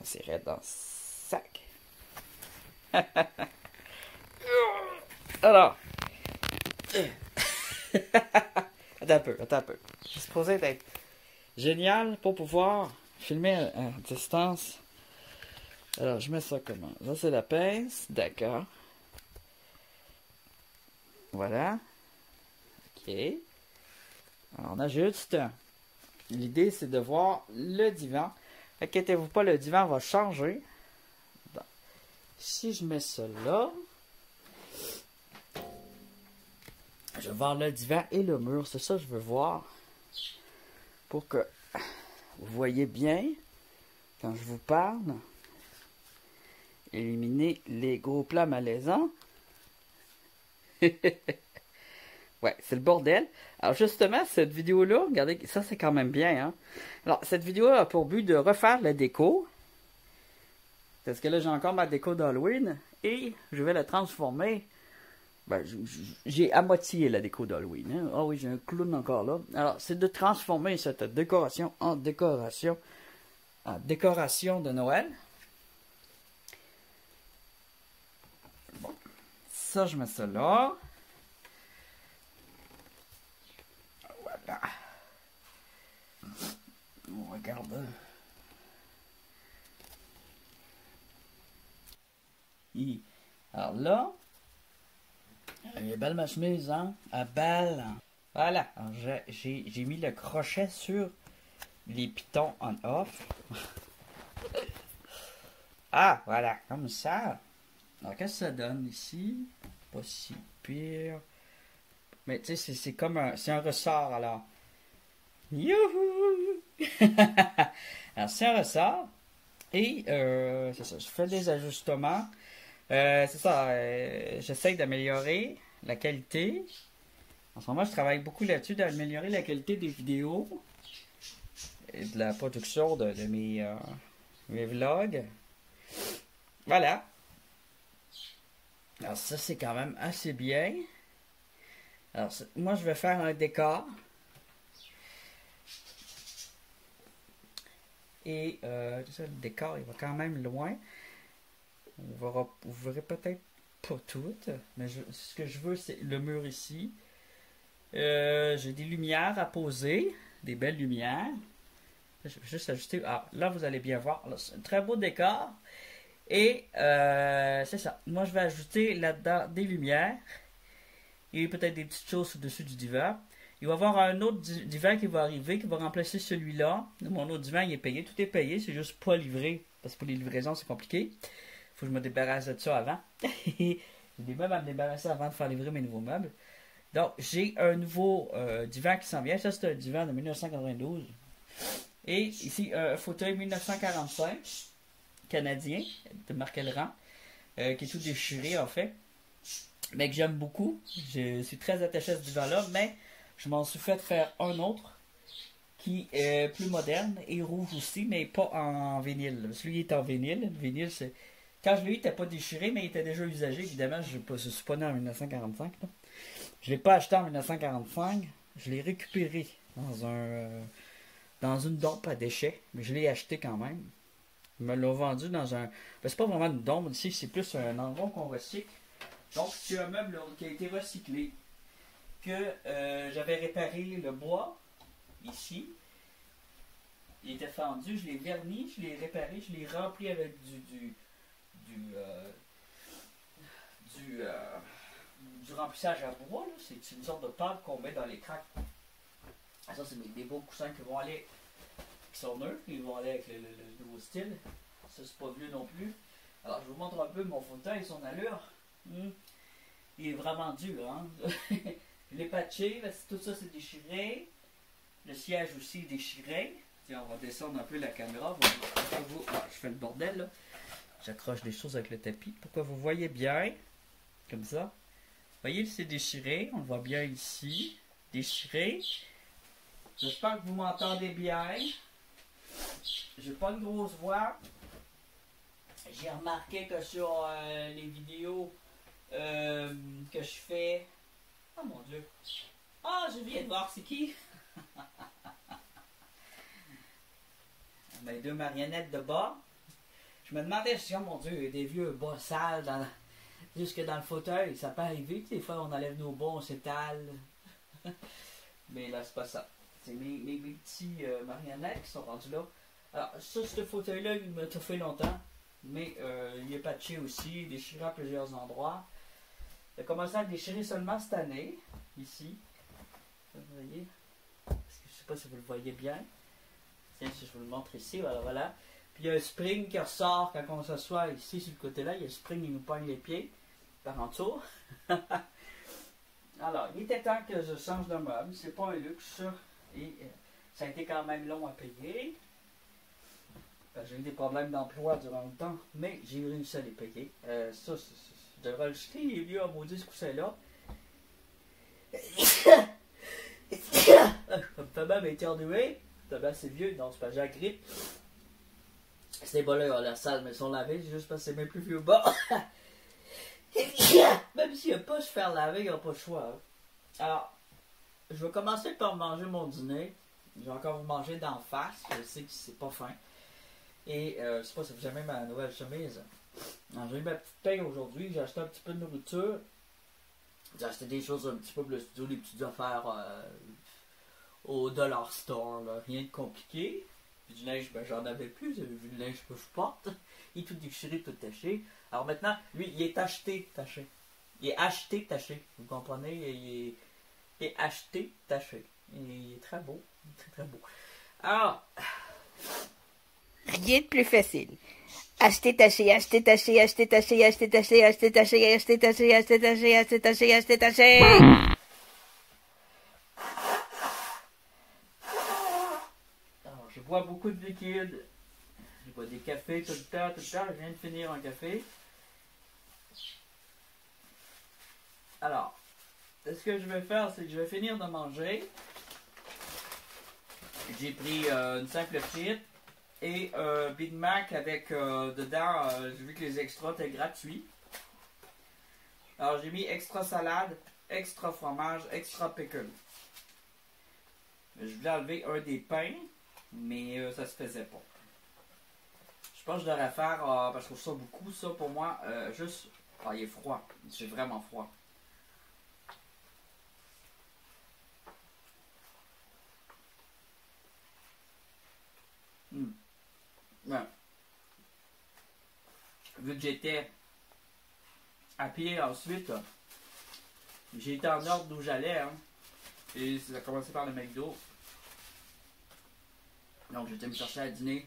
c'est raide dans le sac. Alors. Attends un peu. C'est supposé être génial pour pouvoir filmer à distance. Alors, je mets ça comment? Ça, c'est la pince. D'accord. Voilà. OK. Alors, on ajuste. L'idée, c'est de voir le divan. Inquiétez-vous pas, le divan va changer. Bon. Si je mets ça là, je vais voir le divan et le mur. C'est ça que je veux voir. Pour que vous voyez bien quand je vous parle. Éliminer les gros plats malaisants. Ouais, c'est le bordel. Alors justement, cette vidéo-là, regardez, ça c'est quand même bien. Hein? Alors, cette vidéo a pour but de refaire la déco. Parce que là, j'ai encore ma déco d'Halloween. Et je vais la transformer. Ben, j'ai à moitié la déco d'Halloween. Hein? Ah oui, j'ai un clown encore là. Alors, c'est de transformer cette décoration en décoration de Noël. Bon. Ça, je mets ça là. Voilà. On regarde. Alors là, elle est belle ma chemise, hein? À balle. Voilà. Alors j'ai mis le crochet sur les pitons on off. Ah, voilà, comme ça. Alors, qu'est-ce que ça donne ici? Pas si pire. Mais tu sais, c'est comme un... C'est un ressort, alors. Youhou! Alors, c'est un ressort. Et, c'est ça, je fais des ajustements. C'est ça, j'essaie d'améliorer la qualité. En ce moment, je travaille beaucoup là-dessus, d'améliorer la qualité des vidéos et de la production de mes vlogs. Voilà. Alors ça, c'est quand même assez bien. Alors, moi, je vais faire un décor. Et ça, le décor, il va quand même loin. Vous verrez peut-être pas tout, mais ce que je veux, c'est le mur ici. J'ai des lumières à poser, des belles lumières. Je vais juste ajuster. Ah, là, vous allez bien voir. C'est un très beau décor. Et c'est ça. Moi, je vais ajouter là-dedans des lumières. Et peut-être des petites choses au-dessus du divan. Il va y avoir un autre divan qui va arriver, qui va remplacer celui-là. Mon autre divan, il est payé. Tout est payé. C'est juste pas livré. Parce que pour les livraisons, c'est compliqué. Faut que je me débarrasse de ça avant. J'ai des meubles à me débarrasser avant de faire livrer mes nouveaux meubles. Donc, j'ai un nouveau divan qui s'en vient. Ça, c'est un divan de 1992. Et ici, un fauteuil 1945 canadien de Marc Elrand, qui est tout déchiré en fait, mais que j'aime beaucoup. Je suis très attaché à ce divan-là, mais je m'en suis fait faire un autre qui est plus moderne et rouge aussi, mais pas en vinyle. Celui-là est en vinyle. Le vinyle, c'est... Quand je l'ai eu, il n'était pas déchiré, mais il était déjà usagé. Évidemment, je ne suis pas né en 1945. Là. Je ne l'ai pas acheté en 1945. Je l'ai récupéré dans une dompe à déchets, mais je l'ai acheté quand même. Ils me l'ont vendu dans un... Ben, c'est pas vraiment une dompe ici, c'est plus un endroit qu'on recycle. Donc, c'est un meuble qui a été recyclé. Que j'avais réparé le bois, ici. Il était fendu, je l'ai verni, je l'ai réparé, je l'ai rempli avec du remplissage à bois. C'est une sorte de pâte qu'on met dans les craques. Ça, c'est des beaux coussins qui vont aller... qui sont neufs, ils vont aller avec le nouveau style. Ça, c'est pas vieux non plus. Alors, je vous montre un peu mon fauteuil, son allure. Il est vraiment dur, hein? Je l'ai patché, tout ça c'est déchiré. Le siège aussi est déchiré. Tiens, on va descendre un peu la caméra. Je fais le bordel, là. J'accroche des choses avec le tapis. Pour que vous voyez bien. Comme ça. Vous voyez, c'est déchiré. On le voit bien ici. Déchiré. J'espère que vous m'entendez bien. J'ai pas une grosse voix. J'ai remarqué que sur les vidéos que je fais... Oh mon Dieu! Ah, je viens de voir c'est qui! Mes deux marionnettes de bas. Je me demandais, je me suis dit, oh mon Dieu, il y a des vieux bas sales jusque dans le fauteuil. Ça peut arriver que des fois on enlève nos bas, on s'étale. Mais là, c'est pas ça. C'est mes petits marionnettes qui sont rendus là. Alors, ça, ce fauteuil-là, il m'a tout fait longtemps. Mais il est patché aussi, déchiré à plusieurs endroits. Il a commencé à déchirer seulement cette année, ici. Vous voyez? Parce que je ne sais pas si vous le voyez bien. Tiens, si je vous le montre ici, voilà. Puis il y a un spring qui ressort quand on s'assoit ici, sur le côté-là. Il y a un spring qui nous pogne les pieds par en dessous. Alors, il était temps que je change de meuble. C'est pas un luxe, ça. Et ça a été quand même long à payer. J'ai eu des problèmes d'emploi durant le temps, mais j'ai réussi à les payer. Ça, je devrais le jeter, il est vieux à maudit ce coussin-là. Ça me fait même éternuer. C'est vieux, non, c'est pas j'ai la grippe. Ces bas-là, la salle, mais ils sont lavés, c'est juste parce que c'est mes plus vieux bas. Même s'il n'y a pas à se faire laver, il n'y a pas le choix. Hein. Alors, je vais commencer par manger mon dîner. Je vais encore vous manger d'en face, je sais que c'est pas fin. Et je sais pas si vous aimez ma nouvelle chemise. J'ai eu ma petite paye aujourd'hui, j'ai acheté un petit peu de nourriture. J'ai acheté des choses un petit peu pour le studio, des petites affaires au Dollar Store, là. Rien de compliqué. Puis du linge, ben j'en avais plus, vous avez vu le linge que je porte. Il est tout déchiré, tout taché. Alors maintenant, lui, il est acheté, taché. Il est acheté, taché. Vous comprenez? Il est acheté, taché. Il est très beau. Très très beau. Alors... Rien de plus facile. Acheter taché, acheter taché, acheter taché, acheter taché, acheter taché, acheter taché, acheter taché, acheter taché, acheter taché. Alors, je bois beaucoup de liquide. Je bois des cafés tout le temps, tout le temps. Je viens de finir un café. Alors, ce que je vais faire, c'est que je vais finir de manger. J'ai pris une simple frite. Et Big Mac avec dedans, j'ai vu que les extras étaient gratuits. Alors j'ai mis extra salade, extra fromage, extra pickle. Je voulais enlever un des pains, mais ça se faisait pas. Je pense que je devrais faire, parce que je trouve ça beaucoup, ça pour moi, juste... Ah, il est froid. C'est vraiment froid. Ouais. Vu que j'étais à pied ensuite, j'ai été en ordre d'où j'allais, hein, et ça a commencé par le McDo. Donc j'étais me chercher à dîner.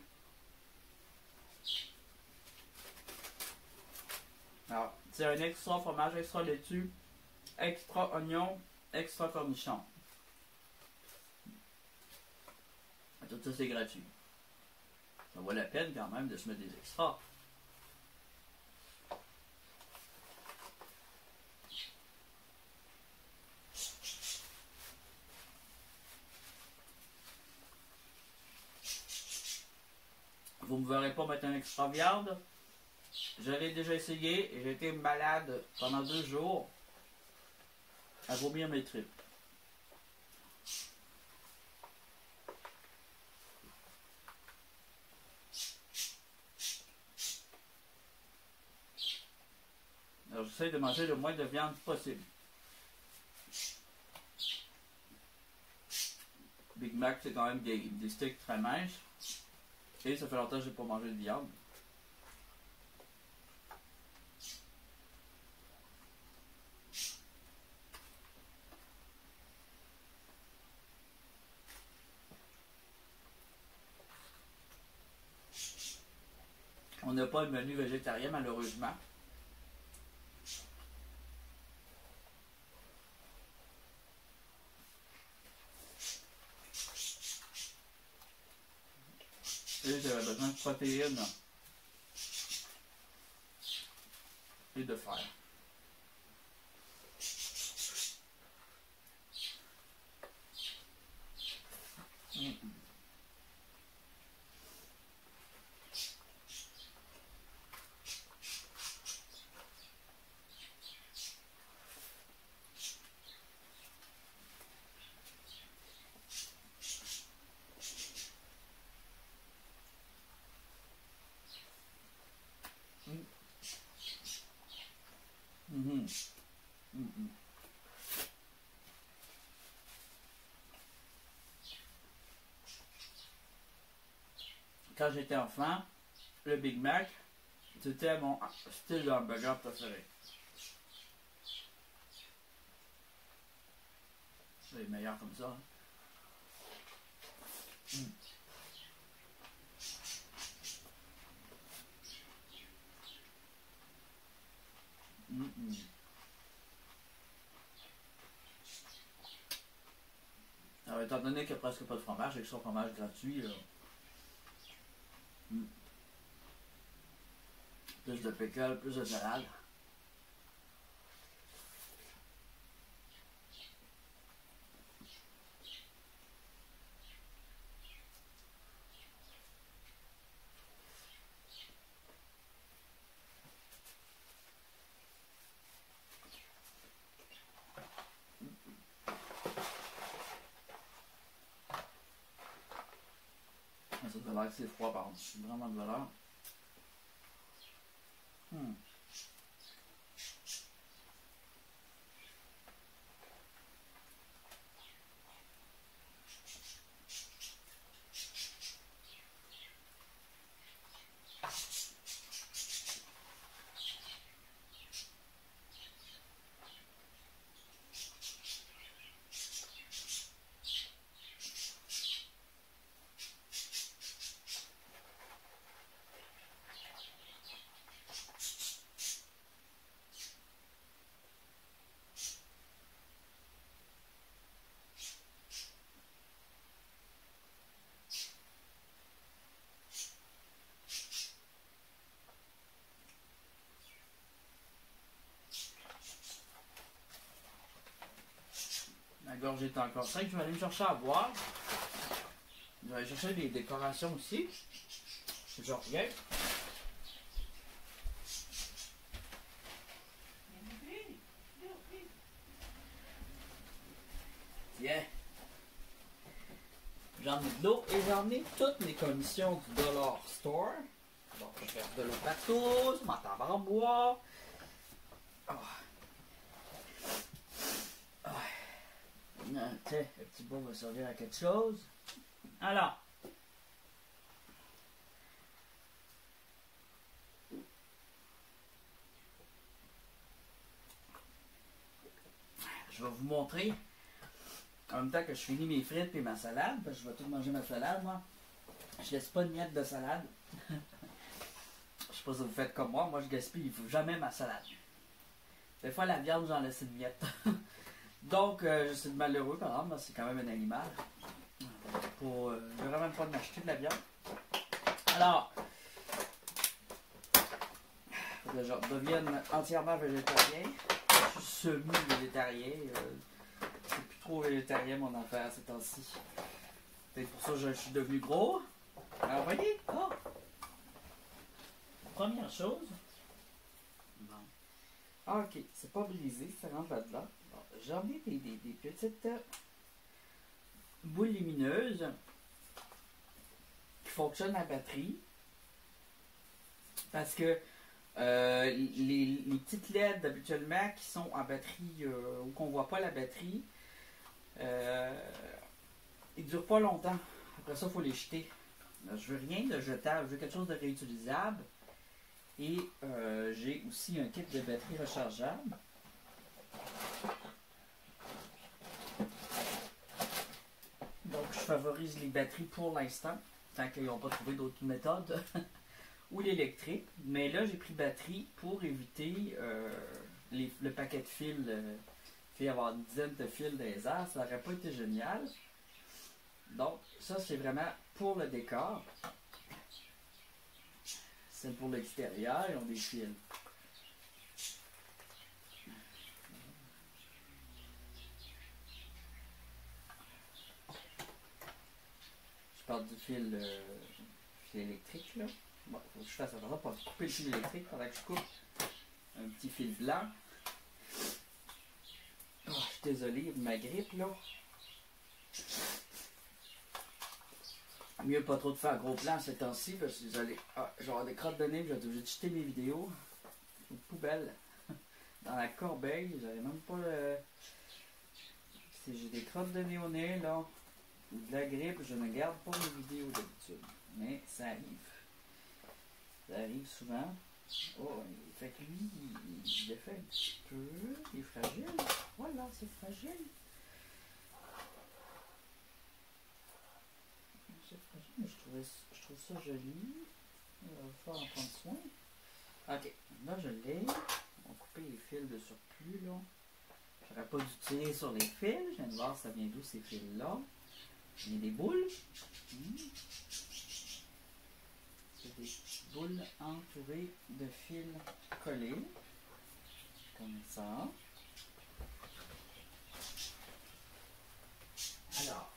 Alors, c'est un extra fromage, extra laitue, extra oignon, extra cornichon. Tout ça c'est gratuit. Ça vaut la peine quand même de se mettre des extras. Vous ne me verrez pas mettre un extra viande. Je l'ai déjà essayé et j'ai été malade pendant 2 jours à vomir mes tripes. Alors j'essaie de manger le moins de viande possible. Big Mac, c'est quand même des steaks très minces. Et ça fait longtemps que je n'ai pas mangé de viande. On n'a pas de menu végétarien malheureusement. Et j'avais besoin de protéines et de fer. Mm. Quand j'étais enfant, le Big Mac, c'était mon style de hamburger préféré. C'est meilleur comme ça. Mm. Alors, étant donné qu'il n'y a presque pas de fromage et que son fromage gratuit, plus de pickles, plus de salade. Ça doit l'air que c'est froid par contre. C'est vraiment de valeur. La gorge est encore sec. Je vais aller me chercher à boire. Je vais aller chercher des décorations aussi. Je reviens. Tiens. J'en ai de l'eau et j'en ai toutes les commissions du Dollar Store. Donc, je verse de l'eau partout, ma table en bois. Oh. Oh. Tiens, le petit bout va servir à quelque chose. Alors. Je vais vous montrer, en même temps que je finis mes frites et ma salade, parce que je vais tout manger ma salade, moi. Je laisse pas de miettes de salade. Je sais pas si vous faites comme moi je gaspille jamais ma salade. Des fois, la viande, j'en laisse une miette. Donc, c'est malheureux, par exemple, c'est quand même un animal. Je ne vais même pas m'acheter de la viande. Alors, faut que je devienne entièrement végétarien. Je suis semi-végétarien. C'est plus trop végétarien, mon affaire, ces temps-ci. C'est pour ça que je suis devenu gros. Alors, voyez, première chose. Bon. Ah, ok, c'est pas brisé, ça rentre là-dedans. Bon, j'en ai des petites boules lumineuses qui fonctionnent à batterie. Parce que les petites LED habituellement qui sont en batterie ou qu'on voit pas la batterie, ils durent pas longtemps. Après ça, il faut les jeter. Je veux rien de jetable, je veux quelque chose de réutilisable. Et j'ai aussi un kit de batterie rechargeable. Donc, je favorise les batteries pour l'instant, tant qu'ils n'ont pas trouvé d'autres méthodes. Ou l'électrique. Mais là, j'ai pris batterie pour éviter le paquet de fils. Il y avoir une dizaine de fils des airs, ça n'aurait pas été génial. Donc, ça, c'est vraiment pour le décor. C'est pour l'extérieur, ils ont des fils. Je parle du fil électrique, là. Bon, faut que je fasse attention pour couper le fil électrique pendant que je coupe un petit fil blanc. Oh, je suis désolé de ma grippe, là. Mieux pas trop de faire gros plan ces temps-ci parce que je vais avoir des crottes de nez, je vais être obligé de jeter mes vidéos aux poubelles. dans la corbeille. J'avais même pas le... Si j'ai des crottes de nez au nez, là, ou de la grippe, je ne garde pas mes vidéos d'habitude. Mais ça arrive. Ça arrive souvent. Oh, fait que lui, il le fait un petit peu. Il est fragile. Voilà, c'est fragile. C'est fragile, mais je trouve ça joli. Il va falloir en prendre soin. Ok, là je l'ai. On va couper les fils de surplus, là. J'aurais pas dû tirer sur les fils. Je viens de voir ça vient d'où ces fils-là. Il y a des boules. C'est des boules entourées de fils collés. Comme ça. Alors,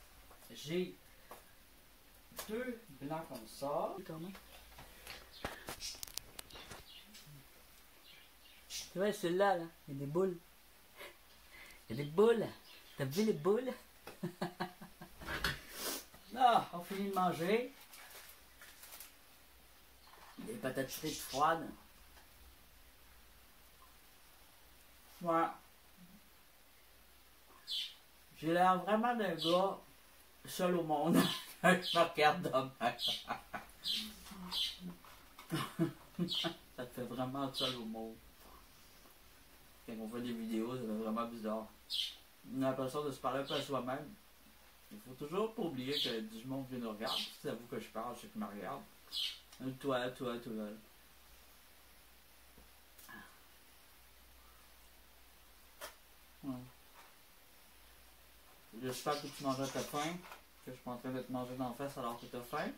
j'ai deux blancs comme ça. Tu vois, celui-là, là, il y a des boules. Il y a des boules. T'as vu les boules? Ah, on finit de manger. Des patates frites froides. Voilà. J'ai l'air vraiment d'un gars seul au monde. Je me regarde de même. Ça te fait vraiment seul au monde. Quand on fait des vidéos, ça fait vraiment bizarre. On a l'impression de se parler un peu à soi-même. Il faut toujours pas oublier que du monde vient nous regarder. Si c'est à vous que je parle, c'est qui me regarde. Toi. Ouais. J'espère que tu manges à ta faim. Que je suis pas en train de te manger dans la face alors que tu as faim.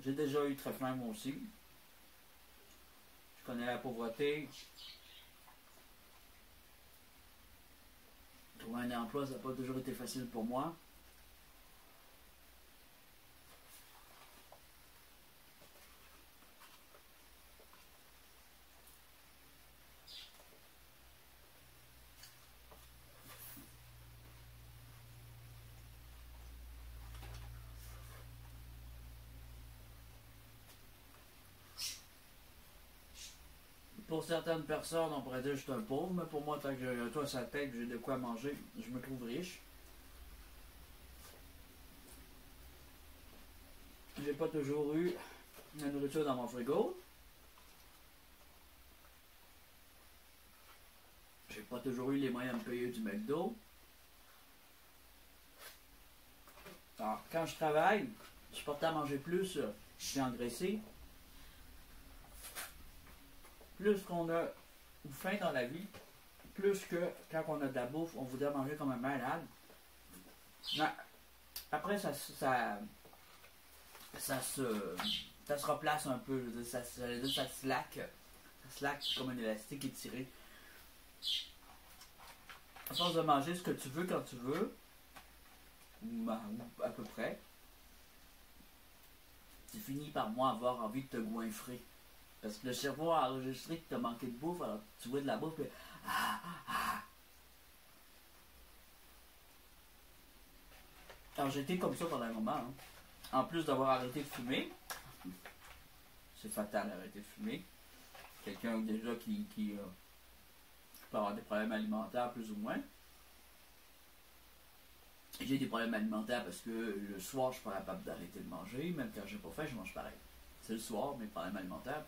J'ai déjà eu très faim moi aussi. Je connais la pauvreté. Trouver un emploi, ça n'a pas toujours été facile pour moi. Pour certaines personnes, on pourrait dire que je suis un pauvre, mais pour moi, tant que j'ai un toit sur la tête, j'ai de quoi manger, je me trouve riche. J'ai pas toujours eu la nourriture dans mon frigo. J'ai pas toujours eu les moyens de me payer du McDo. Alors, quand je travaille, je suis porté à manger plus, je suis engraissé. Plus qu'on a faim dans la vie, plus que quand on a de la bouffe, on voudrait manger comme un malade. Mais après, ça se replace un peu. Ça slack. Ça slack comme un élastique étiré. À force de manger ce que tu veux quand tu veux, ou à peu près, tu finis par moi avoir envie de te goinfrer. Parce que le cerveau a enregistré que tu as manqué de bouffe, alors tu vois de la bouffe, puis Alors j'ai été comme ça pendant un moment. Hein. En plus d'avoir arrêté de fumer, c'est fatal d'arrêter de fumer. Quelqu'un déjà qui peut avoir des problèmes alimentaires plus ou moins. J'ai des problèmes alimentaires parce que le soir je suis pas capable d'arrêter de manger, même quand j'ai pas faim, je mange pareil. C'est le soir, mes problèmes alimentaires.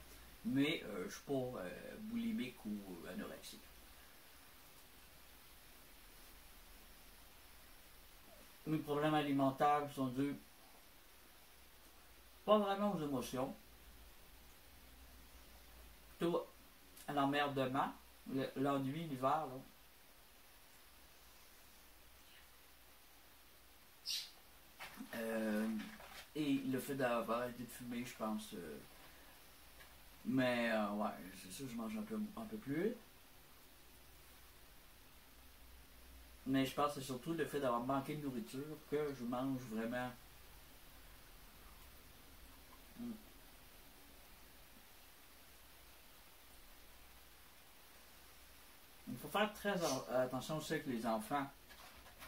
Mais je suis pas boulimique ou anorexique. Mes problèmes alimentaires sont dus pas vraiment aux émotions, plutôt à l'emmerdement, l'ennui, l'hiver. Et le fait d'avoir arrêté de fumer, je pense. Mais ouais, c'est sûr que je mange un peu plus. Mais je pense que c'est surtout le fait d'avoir manqué de nourriture que je mange vraiment. Il faut faire très attention aussi avec les enfants.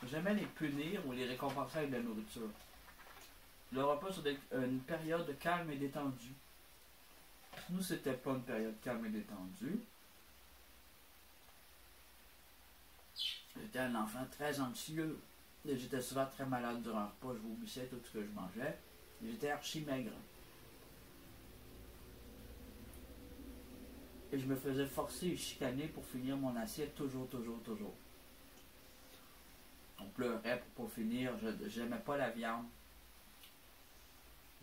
Jamais les punir ou les récompenser avec de la nourriture. Le repas, c'est une période calme et détendue. Nous, c'était pas une période calme et détendue. J'étais un enfant très anxieux. J'étais souvent très malade durant un repas. Je vomissais tout ce que je mangeais. J'étais archi maigre. Et je me faisais forcer et chicaner pour finir mon assiette toujours. On pleurait pour pas finir. J'aimais pas la viande.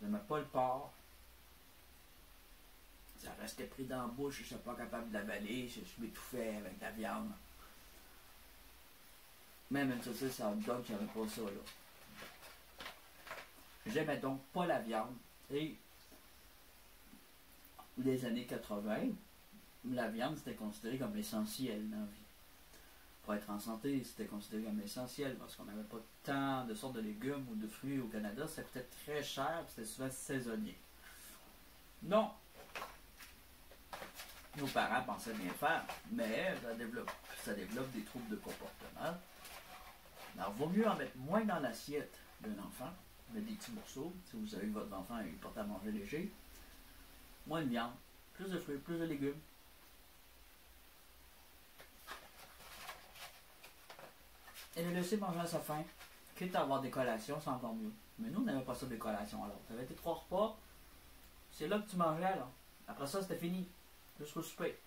J'aimais pas le porc. Ça restait pris dans la bouche. Je n'étais pas capable d'avaler. Je m'étouffais avec la viande. Même une saucisse à hot dog, j'avais pas ça là. J'aimais donc pas la viande. Et les années 80, la viande c'était considéré comme essentiel dans la vie. Pour être en santé, c'était considéré comme essentiel parce qu'on n'avait pas tant de sortes de légumes ou de fruits au Canada. Ça coûtait très cher et c'était souvent saisonnier. Non. Nos parents pensaient bien faire, mais ça développe des troubles de comportement. Alors, il vaut mieux en mettre moins dans l'assiette d'un enfant, mettre des petits morceaux, si vous savez que votre enfant il porte à manger léger. Moins de viande, plus de fruits, plus de légumes. Et le laisser manger à sa faim, quitte à avoir des collations, c'est encore mieux. Mais nous, on n'avait pas ça des collations alors. Ça avait été 3 repas, c'est là que tu mangeais là. Après ça, c'était fini, jusqu'au souper.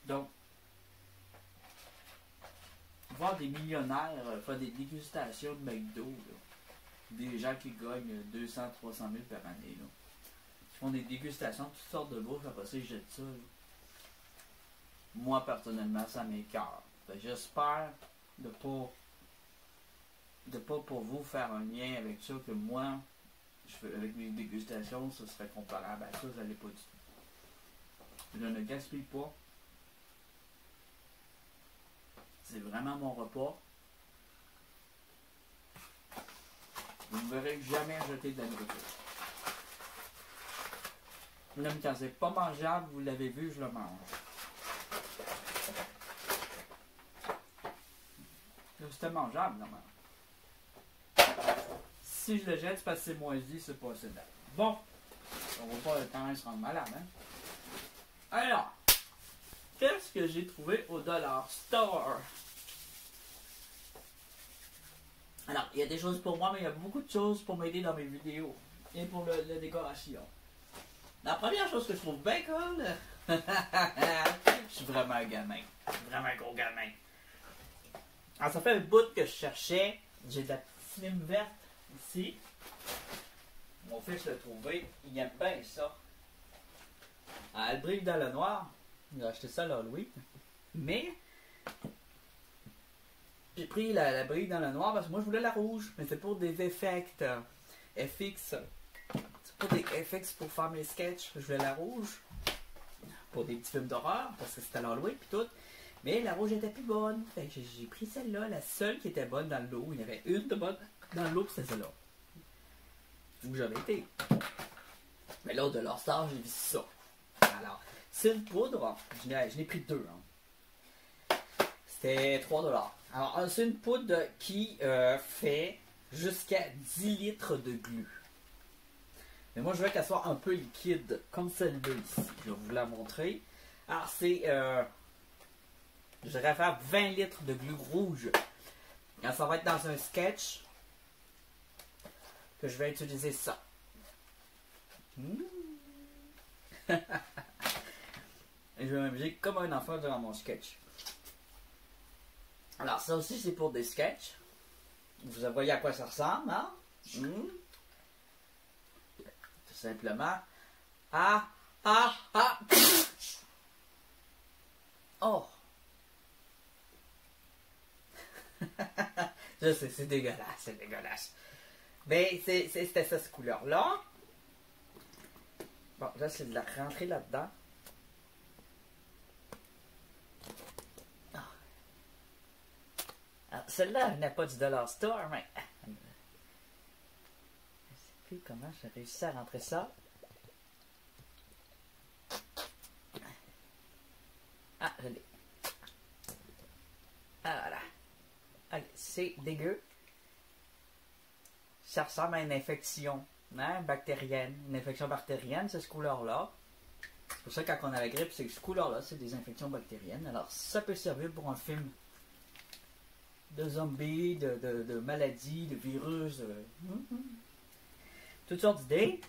Donc, voir des millionnaires faire des dégustations de McDo, là. Des gens qui gagnent 200, 300 000 par année, là. Ils font des dégustations de toutes sortes de bouffe, après ça, ils jettent ça, là. Moi, personnellement, ça m'écoeure. J'espère de pas pour vous faire un lien avec ça, que moi, avec mes dégustations, ça serait comparable à ça, ça l'est pas du tout. Je ne gaspille pas. C'est vraiment mon repas. Vous ne verrez jamais jeter de la nourriture. Même quand c'est pas mangeable, vous l'avez vu, je le mange. C'était mangeable, normalement. Si je le jette, c'est parce que c'est moisi, c'est pas assez bête. Bon, on va pas le temps de se rendre malade, hein? Alors, qu'est-ce que j'ai trouvé au Dollar Store? Alors, il y a des choses pour moi, mais il y a beaucoup de choses pour m'aider dans mes vidéos et pour la décoration. La première chose que je trouve bien cool, je suis vraiment un gamin. Vraiment un gros gamin. Alors, ça fait un bout que je cherchais. J'ai de la petite lime verte ici. Mon fils l'a trouvé. Il aime bien ça. Alors, elle brille dans le noir. Il a acheté ça à Louis. Mais j'ai pris la brille dans le noir parce que moi je voulais la rouge. Mais c'est pour des effets FX. C'est pour des FX pour faire mes sketchs. Je voulais la rouge. Pour des petits films d'horreur. Parce que c'était à Halloween puis tout. Mais la rouge était plus bonne. Fait que j'ai pris celle-là, la seule qui était bonne dans le lot. Il y en avait une de bonne dans le lot, c'était celle-là. Où j'avais été. Mais là, de leur star, j'ai vu ça. Alors, c'est une poudre. Je n'ai pris 2. Hein. C'était 3$. Alors, c'est une poudre qui fait jusqu'à 10 litres de glu. Mais moi, je veux qu'elle soit un peu liquide, comme celle-là ici. Je vais vous la montrer. Alors, c'est... je vais faire 20 litres de glu rouge. Alors, ça va être dans un sketch que je vais utiliser ça. Et je vais m'amuser comme un enfant durant mon sketch. Alors, ça aussi, c'est pour des sketchs. Vous voyez à quoi ça ressemble, hein? Tout simplement. Oh! Je sais, c'est dégueulasse, c'est dégueulasse. Mais c'était ça, cette couleur-là. Bon, là, c'est de la rentrer là-dedans. Celle-là, elle n'a pas du Dollar Store, mais... Je sais plus comment j'ai réussi à rentrer ça. Ah, je l'ai. Ah, voilà. Allez, c'est dégueu. Ça ressemble à une infection bactérienne. Une infection bactérienne, c'est ce couleur-là. C'est pour ça que quand on a la grippe, c'est ce couleur-là, c'est des infections bactériennes. Alors, ça peut servir pour un film de zombies, de maladies, de virus. Toutes sortes d'idées.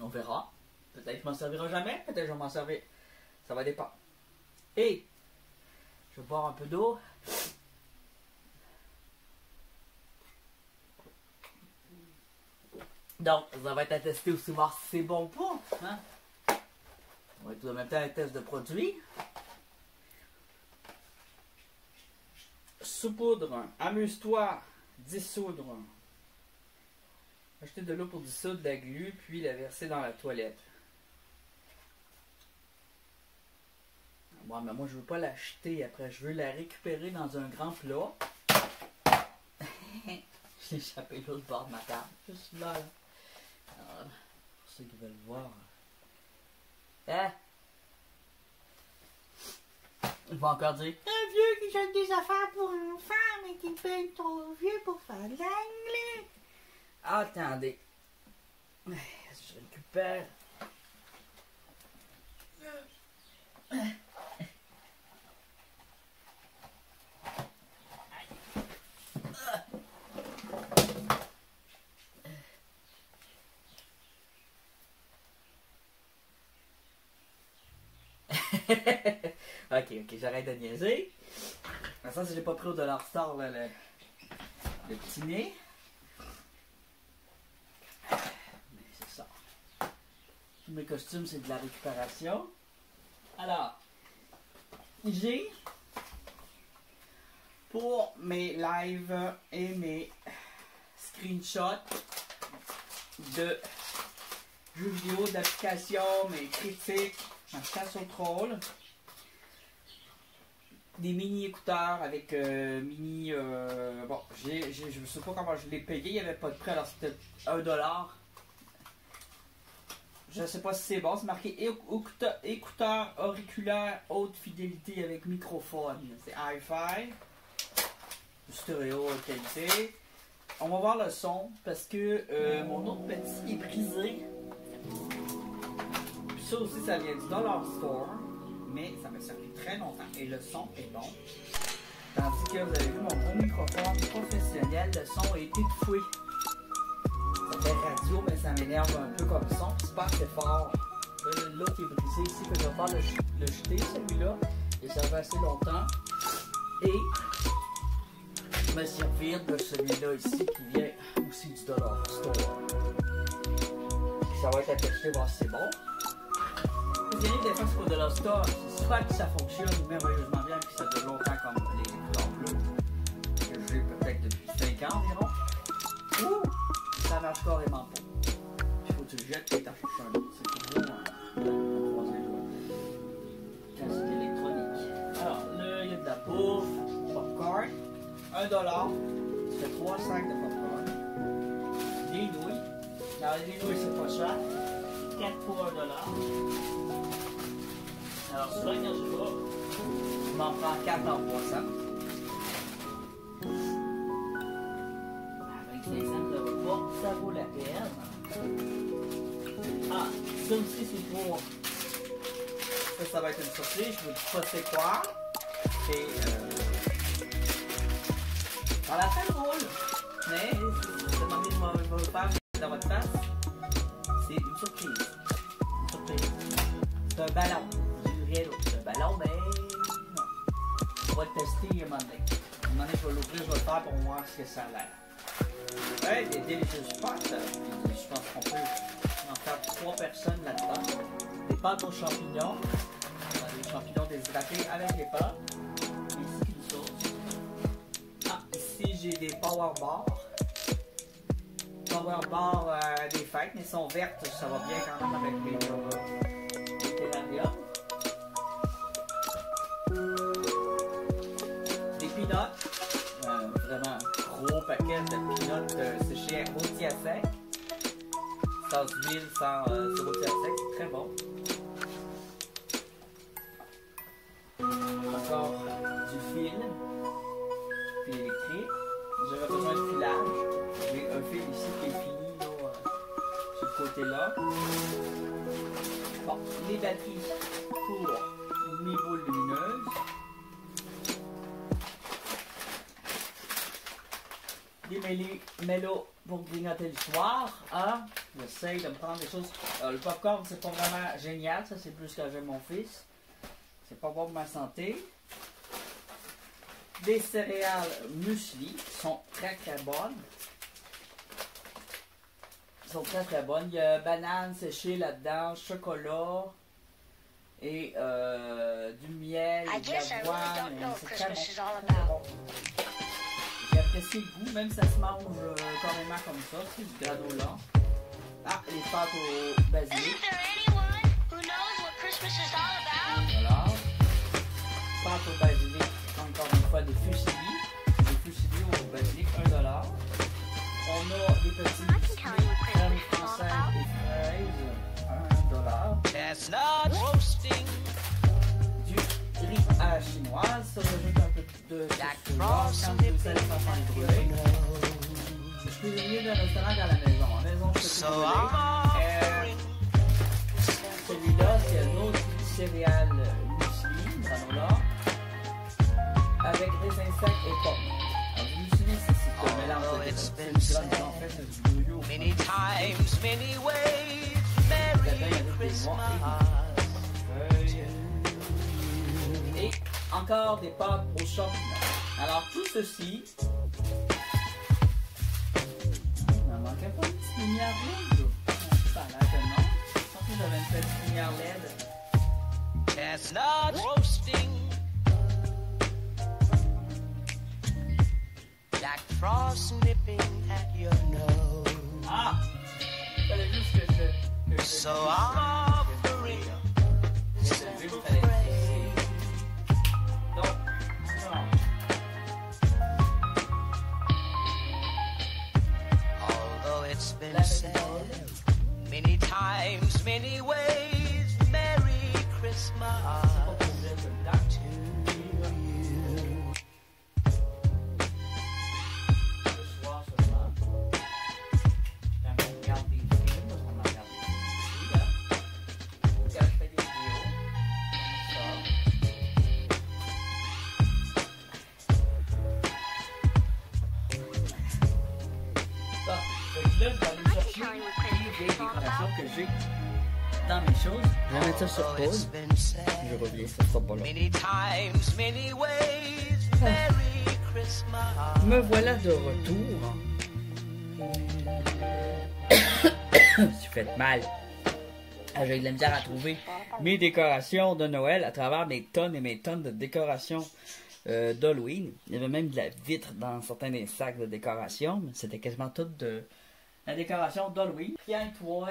On verra. Peut-être que je m'en servirai jamais, peut-être que je vais m'en servir. Ça va dépendre. Et, je vais boire un peu d'eau. Donc, ça va être à tester aussi, voir si c'est bon ou pas. Hein? On va être en même temps un test de produit. Saupoudre, amuse-toi, dissoudre. Acheter de l'eau pour dissoudre la glu, puis la verser dans la toilette. Bon, mais moi je veux pas l'acheter après, je veux la récupérer dans un grand plat. J'ai échappé l'autre bord de ma table, juste là. Alors, pour ceux qui veulent voir. Hein? Il va encore dire un vieux qui jette des affaires pour enfants, mais qui est bien trop vieux pour faire de l'anglais. Attendez. Je récupère. Ok, j'arrête de niaiser. Ça, si j'ai pas pris au Dollar Store là, le petit nez. Mais c'est ça. Tous mes costumes, c'est de la récupération. Alors, j'ai pour mes lives et mes screenshots de jeux vidéo, d'applications, mes critiques, ma chasse au troll. Des mini écouteurs avec bon, je ne sais pas comment je l'ai payé, il n'y avait pas de prix, alors c'était $1. Je ne sais pas si c'est bon, c'est marqué écouteurs auriculaires haute fidélité avec microphone. C'est hi-fi, stéréo haute qualité. On va voir le son parce que mon autre petit est brisé. Puis ça aussi, ça vient du Dollar Store. Mais ça m'a servi très longtemps et le son est bon. Tandis que vous avez vu mon gros microphone professionnel, le son est étouffé. Ça fait radio, mais ça m'énerve un peu comme son. C'est pas assez fort. L'autre qui est brisé ici, que je vais faire le jeter, celui-là. Il servi assez longtemps. Et me servir de celui-là ici qui vient aussi du Dollar Store. Ça va être à tester, voir si c'est bon. Des fois, c'est pas de la Store, c'est super que ça fonctionne merveilleusement bien, puis ça dure longtemps comme les écouteurs bleus que j'ai peut-être depuis 5 ans environ. Ouh! Ça marche carrément pas. Il faut que tu le jettes et t'en cherches un autre. C'est toujours quand c'est électronique. Alors, là, il y a de la bouffe, popcorn, $1, ça fait 3 sacs de popcorn, des nouilles. Alors, les nouilles, c'est pas cher. 4 pour $1. Alors, souvent, quand je vais, je m'en prends 4 en 3 cents. 25 cents de repas, ça vaut la peine. Ah, ça aussi, c'est pour. Ça va être une surprise, je vous dis pas c'est quoi. Et. Dans la fin roule. Mais, si vous demandez de me faire dans votre face, c'est une surprise. Une surprise. C'est un ballon. C'est un ballon, mais non. On va le tester un moment donné. Un moment donné, je vais l'ouvrir, je vais le faire pour voir ce que ça a l'air. Ouais, des délicieuses pâtes. Je pense qu'on peut en faire 3 personnes là-dedans. Des pâtes aux champignons. Des champignons déshydratés avec les pâtes. Ici, une sauce. Ah, ici, j'ai des power bars. Power bars des fêtes, mais elles sont vertes. Ça va bien quand même avec les terrariums. Des peanuts, sans sirop sec, c'est très bon. Encore du fil électrique. J'aurais besoin de filage. J'ai un fil ici qui est fini là, sur le côté là. Bon, les batteries pour mes boules lumineuses. Des mélos pour grignoter le soir. Hein? J'essaye de me prendre des choses. Le popcorn, c'est pas vraiment génial. Ça, c'est plus que j'aime mon fils. C'est pas bon pour ma santé. Des céréales muesli qui sont très bonnes. Ils sont très bonnes. Il y a banane séchée là-dedans, chocolat et du miel et de l'avoine. C'est très bon. J'ai apprécié le goût, même si ça se mange carrément comme ça. C'est du granola. Ah, les pâtes au basilic. Voilà. Pâtes au basilic, encore une fois des fusillis. Des fusillis au basilic, $1. On a des petits biscuits, crème française et fraises, $1. Du riz à la chinoise, ça rajoute un peu de quand vous allez faire un brûlé. Je suis cuisinier d'un restaurant dans la maison. À la maison, je fais brûler. Celui-là, c'est un autre céréales muesli, granola, avec raisin sec et pommes. Alors, du muesli, c'est un mélange de c'est une grande en fait, c'est du yo-yo. Many times, many ways, Merry Christmas. Et encore des pâtes aux champignons. Alors, tout ceci. Il n'en manquait pas une petite lumière rouge. Ça a l'air que non. Je pense que j'avais une petite lumière LED. Chestnut roasting. Jack Frost nipping at your nose. Ah! Fallait juste que je. So offering. It's been said many times, many ways, Merry Christmas to you. Ce soir seulement, quand on regarde des films, parce qu'on en regarde des films ici, là, ou quand je fais des vidéos, comme ça. Là, je vais aller chercher les vieilles décorations que j'ai dans mes choses. Je vais mettre ça sur pause. Je reviens, ça sera pas long. Me voilà de retour. Tu fais mal. J'ai de la misère à trouver mes décorations de Noël à travers des tonnes et mes tonnes de décorations d'Halloween. Il y avait même de la vitre dans certains des sacs de décoration, mais c'était quasiment tout de la décoration d'Halloween. Tiens-toi,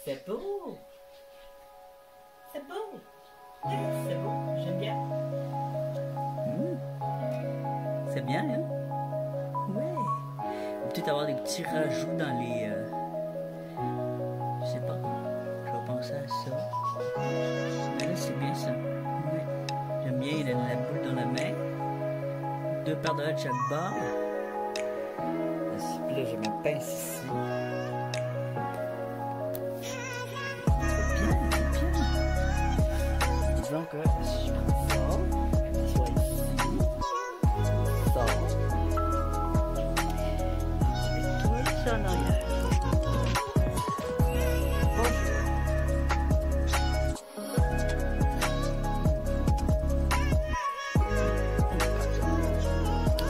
c'est beau. C'est beau. C'est beau, j'aime bien. C'est bien, hein? Ouais. On peut peut-être avoir des petits rajouts dans les... je sais pas. Je vais penser à ça. Mais là, c'est bien ça. Ouais. J'aime bien, il a la boule dans la main. 2 paires de chaque bord. Puis là, j'ai ma pince ici. C'est bien, c'est bien. Disons que si je prends ça, je m'assois ici, ça. Je mets tout ça en arrière.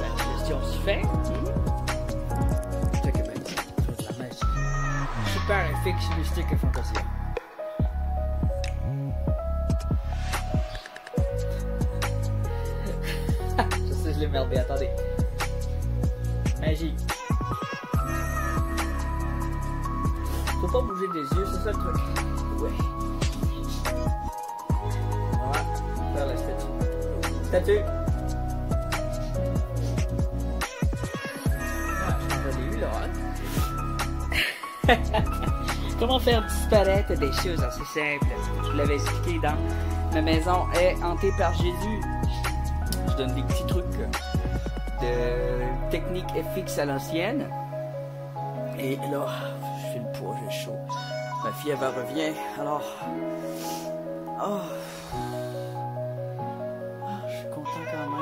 La gestion se fait. Super effet stylistique et fantasia. Je sais, je l'ai merdé, attendez. Magie. Faut pas bouger des yeux, c'est ça le truc. Ouais. Voilà, faire la statue. Statue. Ah, je l'ai eu là, hein. Comment faire disparaître des choses assez simples. Je vous l'avais expliqué dans Ma maison est hantée par Jésus. Je donne des petits trucs de technique FX à l'ancienne. Et là, je fais le poids, j'ai chaud. Ma fille, elle revient. Alors, je suis content quand même.